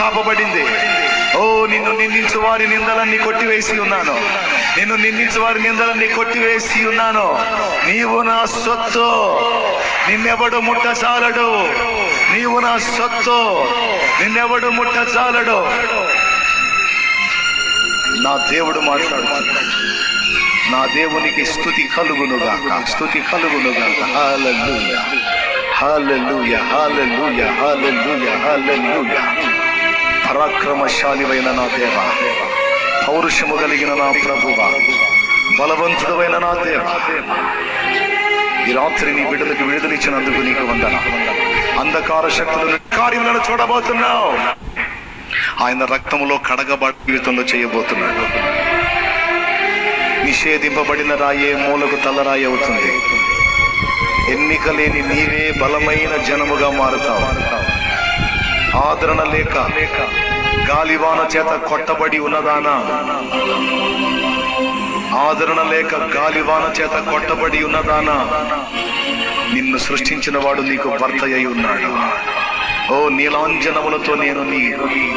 ఆపబడింది. ఓ నిన్ను నిందించు వారి నిందలన్నీ కొట్టివేసి ఉన్నాను. నిన్ను నిందించు వారి నిందలన్నీ కొట్టివేసి ఉన్నాను. నీవు నా సొత్తు, నిన్నెవడు ముట్టచాలడు. నీవు నా సొత్తు, నిన్నెవడు ముట్టచాలడు. నా దేవుడు మాట్లాడుతున్నాడు. నా దేవునికి స్తుతి కలుగునుగాక, స్తుతి కలుగునుగాక. హల్లెలూయా, హల్లెలూయా, హల్లెలూయా, హల్లెలూయా, హల్లెలూయా. పరాక్రమశాలివైన నా దేవ, పౌరుషము కలిగిన నా ప్రభువా, బలవంతుడైన నా దేవ, ఈ రాత్రి నీ బిడ్డలకు విడుదలిచ్చినందుకు నీకు వందన. అంధకార శక్తులను కార్యములను చూడబోతున్నావు. ఆయన రక్తములో కడగబడి జీవితంలో చేయబోతున్నాడు. నిషేధింపబడిన రాయే మూలకు తలరాయి అవుతుంది. ఎన్నిక లేని నీవే బలమైన జనముగా మారుతావు. ఆదరణ లేక గాలివాన చేత కొట్టబడి ఉన్నదానా, ఆదరణ లేక గాలివాన చేత కొట్టబడి ఉన్నదానా, నిన్ను సృష్టించిన వాడు నీకు భర్త అయి ఉన్నాడు. ఓ నీలాంజనములతో నేను నీ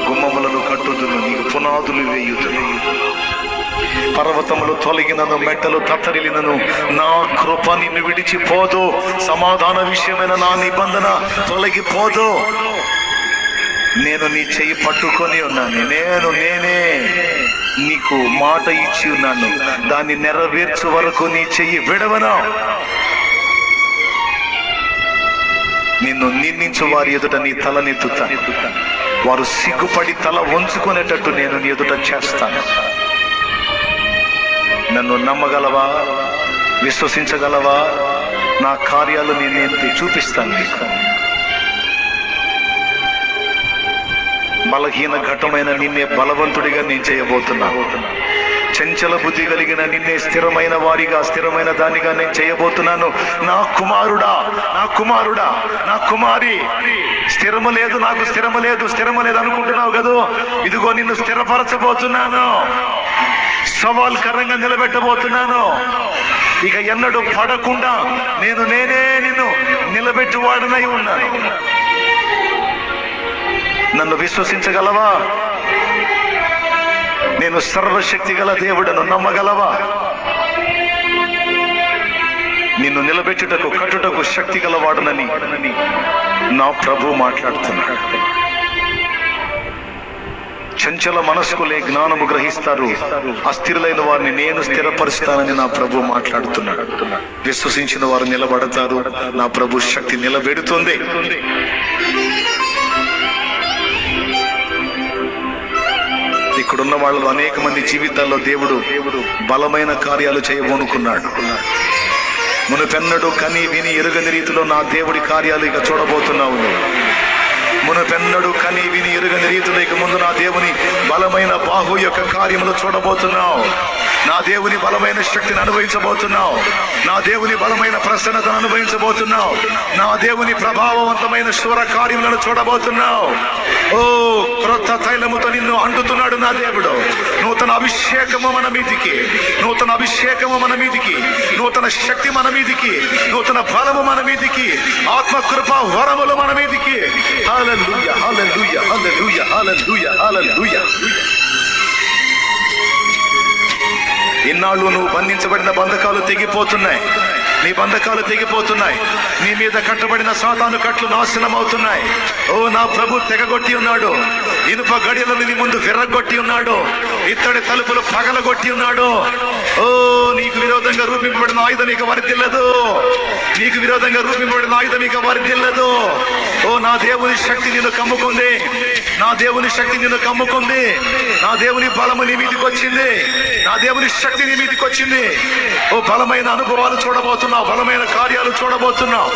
గుమ్మములను కట్టుదును, నీకు పునాదులు వేయుదును. పర్వతములు తొలగినను, మెట్టలు తత్తరిలినను, నా కృప నిన్ను విడిచిపోదు. సమాధాన విషయమైన నా నిబంధన తొలగిపోదు. నేను నీ చెయ్యి పట్టుకొని ఉన్నాను. నేనే నీకు మాట ఇచ్చి ఉన్నాను. దాన్ని నెరవేర్చు వరకు నీ చెయ్యి విడవను. నిన్ను నిందించు వారి ఎదుట నీ తలనెత్తుతాను. వారు సిగ్గుపడి తల వంచుకునేటట్టు నేను నీ ఎదుట చేస్తాను. నన్ను నమ్మగలవా? విశ్వసించగలవా? నా కార్యాలు నేను చూపిస్తాను నీకు. బలహీన ఘటమైన నిన్నే బలవంతుడిగా నేను చేయబోతున్నాను. చంచల బుద్ధి కలిగిన నిన్నే స్థిరమైన వారిగా, స్థిరమైన దానిగా నేను చేయబోతున్నాను. నా కుమారుడా, నా కుమారుడా, నా కుమారి, స్థిరము లేదు, నాకు స్థిరము లేదు, స్థిరము లేదు అనుకుంటున్నావు కదా. ఇదిగో నిన్ను స్థిరపరచబోతున్నాను. సవాల్కరంగా నిలబెట్టబోతున్నాను. ఇక ఎన్నడూ పడకుండా నేనే నిన్ను నిలబెట్టువాడనై ఉన్నాను. నన్ను విశ్వసించగలవా? నేను సర్వశక్తి గల దేవుడను, నమ్మగలవా? నిన్ను నిలబెట్టుటకు, కట్టుటకు శక్తి గలవాడనని నా ప్రభు మాట్లాడుతున్నాడు. చంచల మనస్కులే జ్ఞానము గ్రహిస్తారు, అస్థిరులైన వారిని నేను స్థిరపరుస్తానని నా ప్రభు మాట్లాడుతున్నాడు. విశ్వసించిన వారు నిలబడతారు. నా ప్రభు శక్తి నిలబెడుతుంది. ఇక్కడున్న వాళ్ళు అనేక మంది జీవితాల్లో దేవుడు బలమైన కార్యాలు చేయబోనుకున్నాడు. మునుపెన్నడు కని విని ఎరుగని రీతిలో నా దేవుడి కార్యాలు ఇక చూడబోతున్నావు. మునుపెన్నడు కని విని ఎరుగని రీతిలో ఇక ముందు నా దేవుని బలమైన బాహు యొక్క కార్యములు చూడబోతున్నావు. నా దేవుని బలమైన శక్తిని అనుభవించబోతున్నావు. నా దేవుని బలమైన ప్రసన్నతను అనుభవించబోతున్నావు. నా దేవుని ప్రభావవంతమైన శూర కార్యములను చూడబోతున్నావు. ఓ క్రొత్త తైలముతో నిన్ను అంటుతున్నాడు నా దేవుడు. నూతన అభిషేకము మన మీదికి, నూతన అభిషేకము మన మీదికి, నూతన శక్తి మన మీదికి, నూతన బలము మన మీదికి, ఆత్మ కృప వరములు మన మీదికి. హల్లెలూయా, హల్లెలూయా, హల్లెలూయా, హల్లెలూయా, హల్లెలూయా. ఇన్నాళ్ళు నువ్వు బంధించబడిన బంధకాలు తెగిపోతున్నాయి. నీ బంధకాలు తెగిపోతున్నాయి. నీ మీద కట్టబడిన సాతాను కట్లు నాశనం అవుతున్నాయి. ఓ నా ప్రభు తెగగొట్టి ఉన్నాడు. ఇనుప గడియలను నీ ముందు విర్రగొట్టి ఉన్నాడు. ఇత్తడి తలుపులు పగలగొట్టి ఉన్నాడు. ఓ నీకు విరోధంగా రూపింపబడిన ఆయుధం ఇక వర్ధిల్లదు. నీకు విరోధంగా రూపింపబడిన ఆయుధం ఇక వర్ధిల్లదు. ఓ నా దేవుని శక్తి నిన్ను కమ్ముకుంది. నా దేవుని శక్తి నిన్ను కమ్ముకుంది. నా దేవుని బలము నీ మీదికి వచ్చింది. నా దేవుని శక్తి నీ మీదికి వచ్చింది. ఓ బలమైన అనుభవాలు చూడబోతున్నావు. బలమైన కార్యాలు చూడబోతున్నావు.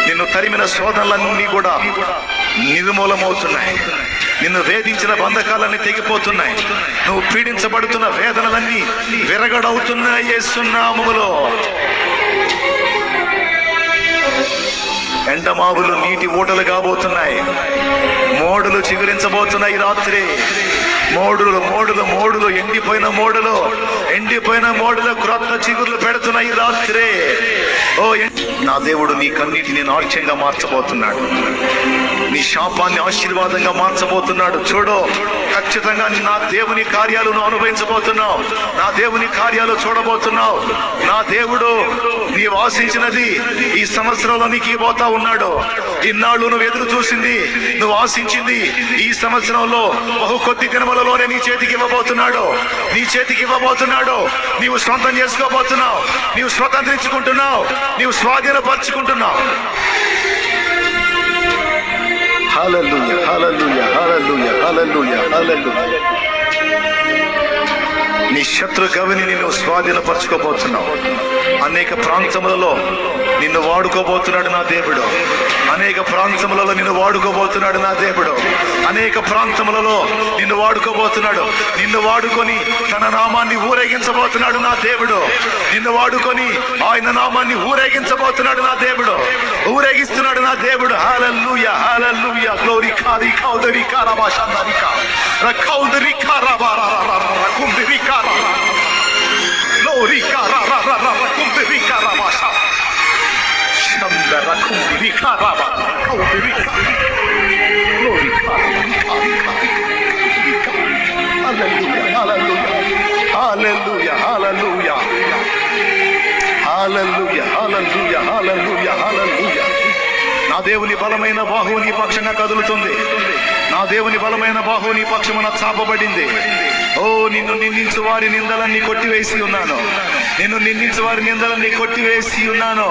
నిన్ను తరిమిన శోధనలన్నీ కూడా నిర్మూలమవుతున్నాయి. నిన్ను వేధించిన బంధకాలన్నీ తెగిపోతున్నాయి. నువ్వు పీడించబడుతున్న వేదనలన్నీ విరగడవుతున్నాయి యేసు నామములో. ఎండమావులు నీటి ఊటలు కాబోతున్నాయి. మోడులు చిగురించబోతున్నాయి రాత్రి. మోడులు మోడులు మోడులు ఎండిపోయిన మోడులు క్రొత్త చిగుర్లు పెడుతున్నాయి రాత్రి. ఓ నా దేవుడు నీ కన్నీటిని నాట్యంగా మార్చబోతున్నాడు. నీ శాపాన్ని ఆశీర్వాదంగా మార్చబోతున్నాడు. చూడు, ఖచ్చితంగా నా దేవుని కార్యాలు నువ్వు అనుభవించబోతున్నావు. నా దేవుని కార్యాలు చూడబోతున్నావు. నా దేవుడు నీవు ఆశించినది ఈ సంవత్సరంలో నీకు ఇవ్వబోతా ఉన్నాడు. ఇన్నాళ్ళు నువ్వు ఎదురు చూసింది, నువ్వు ఆశించింది ఈ సంవత్సరంలో బహు కొద్ది దినములలోనే నీ చేతికి ఇవ్వబోతున్నాడు. నీ చేతికి ఇవ్వబోతున్నాడు. నీవు సొంతం చేసుకోబోతున్నావు. నీవు స్వతంత్రించుకుంటున్నావు. నీవు స్వాధీనపరుచుకుంటున్నావు. హల్లెలూయా, హల్లెలూయా, హల్లెలూయా, హల్లెలూయా, హల్లెలూయా. నీ శత్రు గవిని నిన్ను స్వాధీనపరచుకోబోతున్నావు. అనేక ప్రాంతములలో నిన్ను వాడుకోబోతున్నాడు నా దేవుడు. అనేక ప్రాంతములలో నిన్ను వాడుకోబోతున్నాడు నా దేవుడు. అనేక ప్రాంతములలో నిన్ను వాడుకోబోతున్నాడు. నిన్ను వాడుకొని తన నామాన్ని ఊరేగించబోతున్నాడు నా దేవుడు. నిన్ను వాడుకొని ఆయన నామాన్ని ఊరేగించబోతున్నాడు నా దేవుడు. ఊరేగిస్తున్నాడు నా దేవుడు. హల్లెలూయా, హల్లెలూయా. గ్లోరీ కారి కౌదరి కారబా షందరికా రకౌదరి కారబా రకుందరి కారా గ్లోరీ కారా రకుందరి కారబా షందర రకుందరి కారబా కౌదరి గ్లోరీ కారా. హల్లెలూయా, హల్లెలూయా, హల్లెలూయా, హల్లెలూయా, హల్లెలూయా, హల్లెలూయా, హల్లెలూయా, హల్లెలూయా. నా దేవుని బలమైన బాహువు నీ పక్షంగా కదులుతుంది. నా దేవుని బలమైన బాహువు నీ పక్షమున చాపబడింది. ఓ, నిన్ను నిందించు వారి నిందలన్నీ కొట్టివేసి ఉన్నాను. నిన్ను నిందించు వారి నిందలన్నీ కొట్టివేసి ఉన్నాను.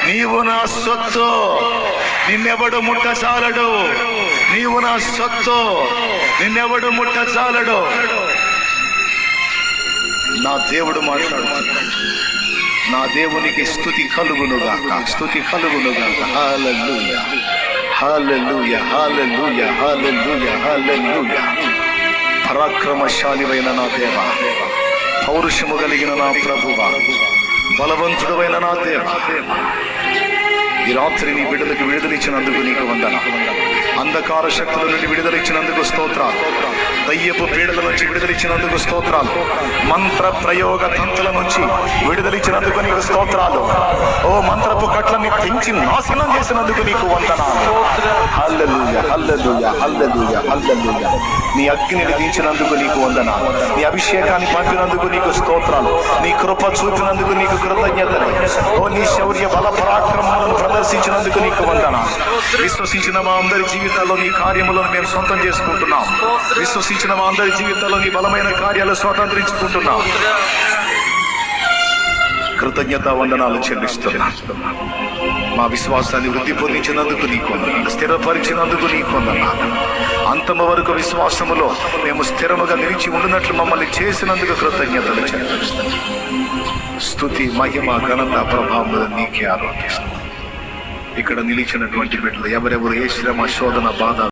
నీవు నా సొత్తు, నిన్నెవడు ముట్టచాలడు. నీవు నా సొత్తు, నిన్నెవడు ముట్టచాలడు. నా దేవుడు మాట్లాడుతున్నాడు. నా దేవునికి స్తుతి కలుగునుగాక, స్తుతి కలుగునుగాక. హల్లెలూయా, హల్లెలూయా, హల్లెలూయా, హల్లెలూయా, హల్లెలూయా. పరాక్రమశాలివైన నా దేవ, పౌరుషము కలిగిన నా ప్రభువా, బలవంతుడైన నా దేవ, ఈ రాత్రి నీ బిడ్డలకు విడుదలిచ్చినందుకు నీకు వందనాలు. అంధకార శక్తుల నుండి విడుదలిచ్చినందుకు స్తోత్రాలు. దయ్యపు పీడల నుంచి విడుదలిచ్చినందుకు స్తోత్రాలు. మంత్ర ప్రయోగ తంతుల నుంచి విడుదలిచ్చినందుకు నీకు స్తోత్రాలు. ఓ, మంత్రపు కట్లని తెంచి నాశనం చేసినందుకు నీకు వందనాలు. హల్లెలూయా, హల్లెలూయా, హల్లెలూయా, హల్లెలూయా. నీ అగ్నిని దించినందుకు నీకు వందనాలు. నీ అభిషేకాన్ని పంపినందుకు నీకు స్తోత్రాలు. నీ కృప చూపినందుకు నీకు కృతజ్ఞతలు. ఓ, నీ శౌర్య బల పరాక్రమాలను ప్రదర్శించినందుకు నీకు వందనాలు. విశ్వసించిన మా అందరి జీవితాల్లో నీ కార్యములను మేము సొంతం చేసుకుంటున్నాం. విశ్వసించిన మా అందరి జీవితాల్లో నీ బలమైన కార్యాలు స్వతంత్రించుకుంటున్నాం. కృతజ్ఞత వందనాలు చెల్లిస్తున్నా. మా విశ్వాసాన్ని వృద్ధి పొందించినందుకు నీకు వందనాలు. స్థిరపరిచినందుకు నీకు వందనాలు. అంతమ వరకు విశ్వాసములో మేము స్థిరముగా నిలిచి ఉండినట్లు మమ్మల్ని చేసినందుకు కృతజ్ఞతలు చెల్లిస్తున్నాం. స్తుతి, మహిమ, ఘనత, ప్రభావం నీకే ఆరోపిస్తున్నాం. ఇక్కడ నిలిచినటువంటి బిడ్డలు ఎవరెవరు ఏ శ్రమ, శోధన, బాధ